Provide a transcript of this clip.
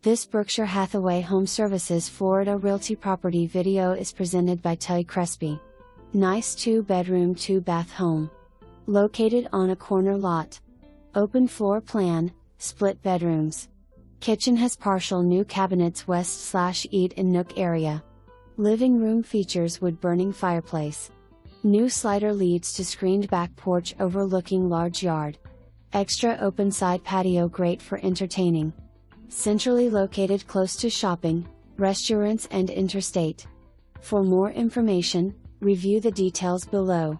This Berkshire Hathaway HomeServices Florida Realty property video is presented by Toie Crespi. Nice 2-bedroom 2-bath home. Located on a corner lot. Open floor plan, split bedrooms. Kitchen has partial new cabinets west/eat and nook area. Living room features wood-burning fireplace. New slider leads to screened back porch overlooking large yard. Extra open side patio great for entertaining. Centrally located close to shopping, restaurants and interstate. For more information, review the details below.